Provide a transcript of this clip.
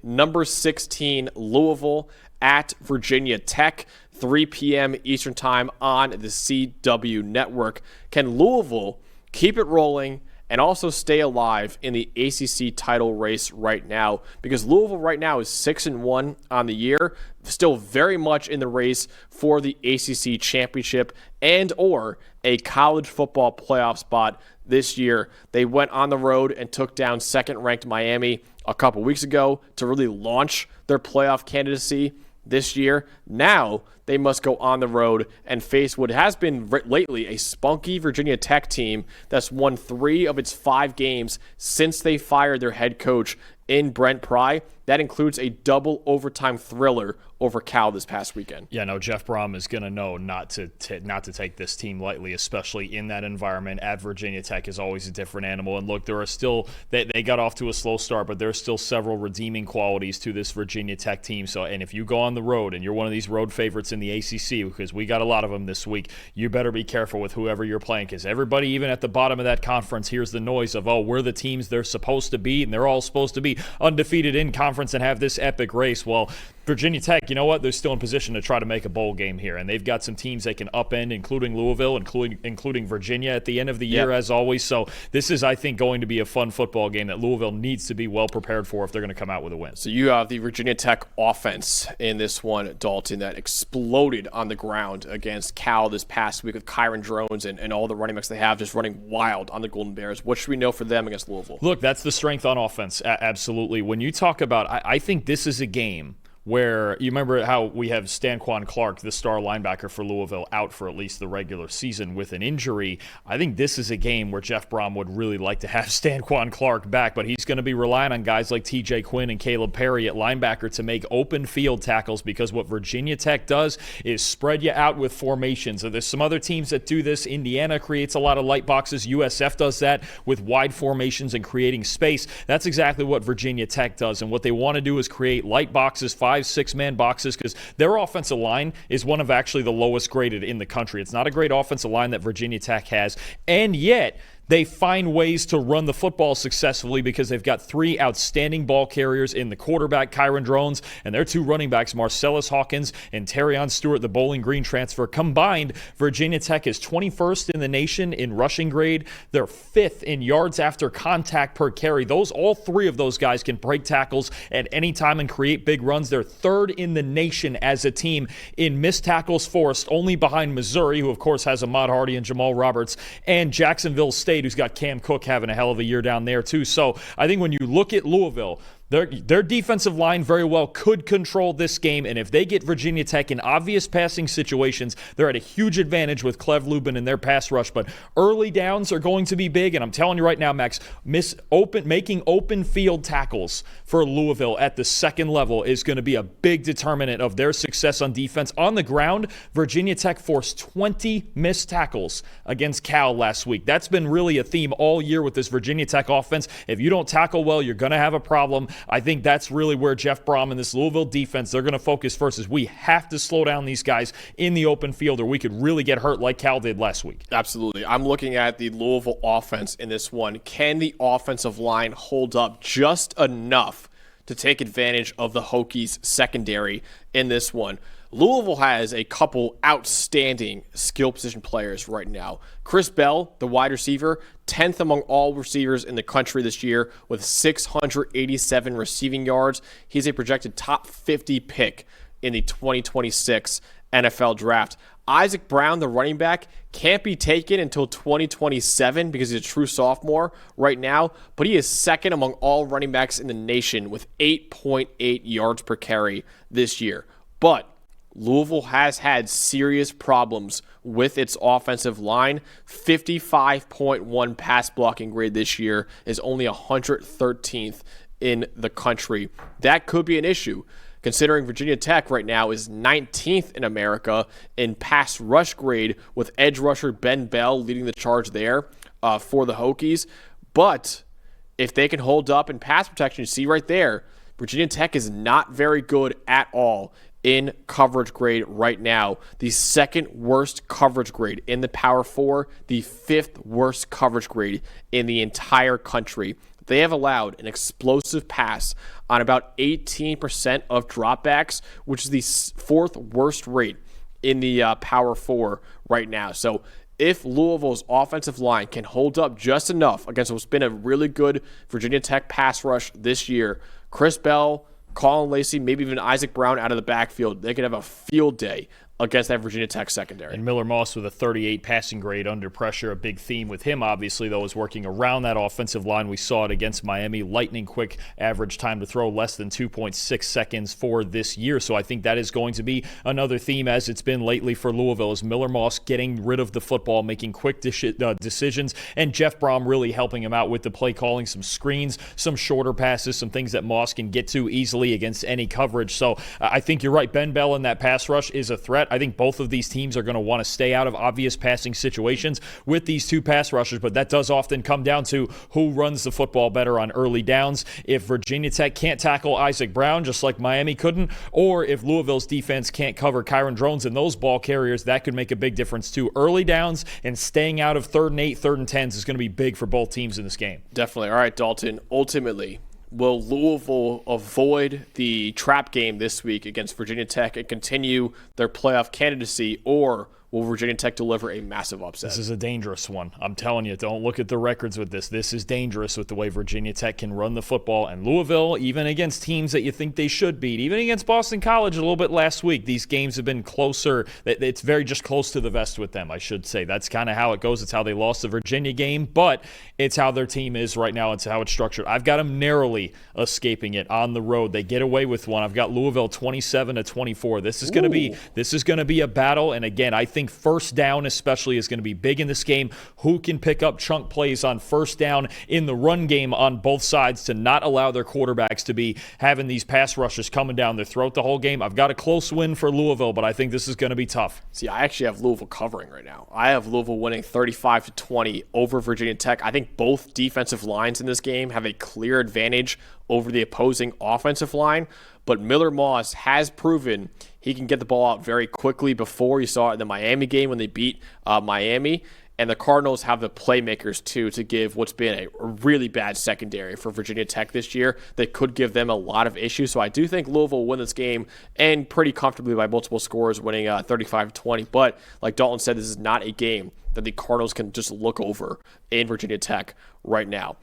number 16 Louisville at Virginia Tech, 3 p.m. Eastern Time on the CW Network. Can Louisville keep it rolling and also stay alive in the ACC title race right now? Because Louisville right now is 6-1 on the year, still very much in the race for the ACC championship and or a college football playoff spot this year. They went on the road and took down second-ranked Miami a couple weeks ago to really launch their playoff candidacy this year. Now they must go on the road and face what has been lately a spunky Virginia Tech team that's won 3 of its 5 games since they fired their head coach in Brent Pry. That includes a double overtime thriller over Cal this past weekend. Yeah, no, Jeff Brom is going to know not to take this team lightly, especially in that environment. At Virginia Tech is always a different animal. And look, there are still they got off to a slow start, but there's still several redeeming qualities to this Virginia Tech team. So, and if you go on the road and you're one of these road favorites in the ACC, because we got a lot of them this week, you better be careful with whoever you're playing, because everybody, even at the bottom of that conference, hears the noise of, oh, we're the teams they're supposed to be, and they're all supposed to be undefeated in conference and have this epic race. Well, Virginia Tech, you know what? They're still in position to try to make a bowl game here, and they've got some teams they can upend, including Louisville, including Virginia at the end of the year, as always. So this is, I think, going to be a fun football game that Louisville needs to be well prepared for if they're going to come out with a win. So you have the Virginia Tech offense in this one, Dalton, that exploded on the ground against Cal this past week with Kyron Drones and all the running backs they have just running wild on the Golden Bears. What should we know for them against Louisville? Look, that's the strength on offense, absolutely. When you talk about, I think this is a game where you remember how we have Stanquan Clark, the star linebacker for Louisville, out for at least the regular season with an injury. I think this is a game where Jeff Brom would really like to have Stanquan Clark back, but he's going to be relying on guys like TJ Quinn and Caleb Perry at linebacker to make open field tackles, because what Virginia Tech does is spread you out with formations. So there's some other teams that do this. Indiana creates a lot of light boxes. USF does that with wide formations and creating space. That's exactly what Virginia Tech does, and what they want to do is create light boxes, 5-6-man boxes, because their offensive line is one of actually the lowest graded in the country. It's not a great offensive line that Virginia Tech has, and yet they find ways to run the football successfully because they've got 3 outstanding ball carriers in the quarterback, Kyron Drones, and their 2 running backs, Marcellus Hawkins and Terrion Stewart, the Bowling Green transfer. Combined, Virginia Tech is 21st in the nation in rushing grade. They're 5th in yards after contact per carry. All 3 of those guys can break tackles at any time and create big runs. They're 3rd in the nation as a team in missed tackles forced, only behind Missouri, who of course has Ahmad Hardy and Jamal Roberts, and Jacksonville State, who's got Cam Cook having a hell of a year down there too. So I think when you look at Louisville, their defensive line very well could control this game, and if they get Virginia Tech in obvious passing situations, they're at a huge advantage with Clev Lubin and their pass rush. But early downs are going to be big, and I'm telling you right now, Max, making open field tackles for Louisville at the second level is going to be a big determinant of their success on defense. On the ground, Virginia Tech forced 20 missed tackles against Cal last week. That's been really a theme all year with this Virginia Tech offense. If you don't tackle well, you're going to have a problem. I think that's really where Jeff Brom and this Louisville defense, they're going to focus first, is we have to slow down these guys in the open field or we could really get hurt like Cal did last week. Absolutely. I'm looking at the Louisville offense in this one. Can the offensive line hold up just enough to take advantage of the Hokies secondary in this one? Louisville has a couple outstanding skill position players right now. Chris Bell, the wide receiver, 10th among all receivers in the country this year with 687 receiving yards. He's a projected top 50 pick in the 2026 NFL draft. Isaac Brown, the running back, can't be taken until 2027 because he's a true sophomore right now, but he is second among all running backs in the nation with 8.8 yards per carry this year. But Louisville has had serious problems with its offensive line. 55.1 pass blocking grade this year is only 113th in the country. That could be an issue, considering Virginia Tech right now is 19th in America in pass rush grade, with edge rusher Ben Bell leading the charge there for the Hokies. But if they can hold up in pass protection, you see right there, Virginia Tech is not very good at all in coverage grade right now. The second worst coverage grade in the Power 4, the 5th worst coverage grade in the entire country. they have allowed an explosive pass on about 18% of dropbacks, which is the fourth worst rate in the Power 4 right now. So if Louisville's offensive line can hold up just enough against what's been a really good Virginia Tech pass rush this year, Chris Bell, Colin Lacey, maybe even Isaac Brown out of the backfield, they could have a field day against that Virginia Tech secondary. And Miller Moss with a 38 passing grade under pressure. A big theme with him, obviously, though, is working around that offensive line. We saw it against Miami. Lightning quick average time to throw, less than 2.6 seconds for this year. So I think that is going to be another theme, as it's been lately for Louisville, is Miller Moss getting rid of the football, making quick decisions, and Jeff Brom really helping him out with the play calling, some screens, some shorter passes, some things that Moss can get to easily against any coverage. So I think you're right. Ben Bell in that pass rush is a threat. I think both of these teams are going to want to stay out of obvious passing situations with these two pass rushers, but that does often come down to who runs the football better on early downs. If Virginia Tech can't tackle Isaac Brown, just like Miami couldn't, or if Louisville's defense can't cover Kyron Drones and those ball carriers, that could make a big difference too. Early downs and staying out of 3rd and 8, 3rd and 10s is going to be big for both teams in this game. Definitely. All right, Dalton, ultimately, will Louisville avoid the trap game this week against Virginia Tech and continue their playoff candidacy, or will Virginia Tech deliver a massive upset? This is a dangerous one. I'm telling you, don't look at the records with this. This is dangerous with the way Virginia Tech can run the football. And Louisville, even against teams that you think they should beat, even against Boston College a little bit last week, these games have been closer. It's very just close to the vest with them, I should say. That's kind of how it goes. It's how they lost the Virginia game, but it's how their team is right now. It's how it's structured. I've got them narrowly escaping it on the road. They get away with one. I've got Louisville 27-24. This is going to be a battle. And again, I think first down especially is going to be big in this game. Who can pick up chunk plays on first down in the run game on both sides to not allow their quarterbacks to be having these pass rushes coming down their throat the whole game? I've got a close win for Louisville, but I think this is going to be tough. See, I actually have Louisville covering right now. I have Louisville winning 35-20 over Virginia Tech. I think both defensive lines in this game have a clear advantage over the opposing offensive line, but Miller Moss has proven he can get the ball out very quickly. Before, you saw it in the Miami game when they beat Miami, and the Cardinals have the playmakers too to give what's been a really bad secondary for Virginia Tech this year. They could give them a lot of issues, so I do think Louisville will win this game, and pretty comfortably by multiple scores, winning 35-20. But like Dalton said, this is not a game that the Cardinals can just look over in Virginia Tech right now.